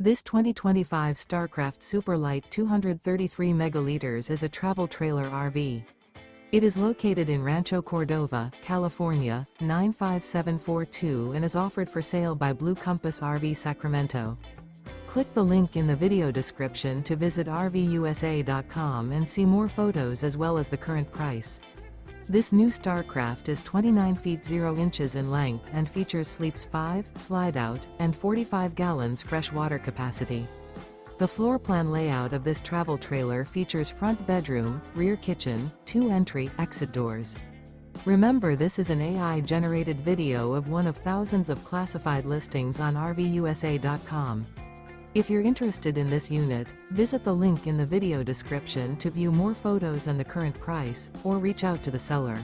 This 2025 Starcraft Super Lite 233 megaliters is a travel trailer RV. It is located in Rancho Cordova, California, 95742 and is offered for sale by Blue Compass RV Sacramento. Click the link in the video description to visit RVUSA.com and see more photos as well as the current price. This new Starcraft is 29 feet 0 inches in length and features sleeps 5, Slideout, and 45 gallons fresh water capacity. The floor plan layout of this travel trailer features front bedroom, rear kitchen, 2 entry/exit doors. Remember, this is an AI-generated video of one of thousands of classified listings on RVUSA.com. If you're interested in this unit, visit the link in the video description to view more photos and the current price, or reach out to the seller.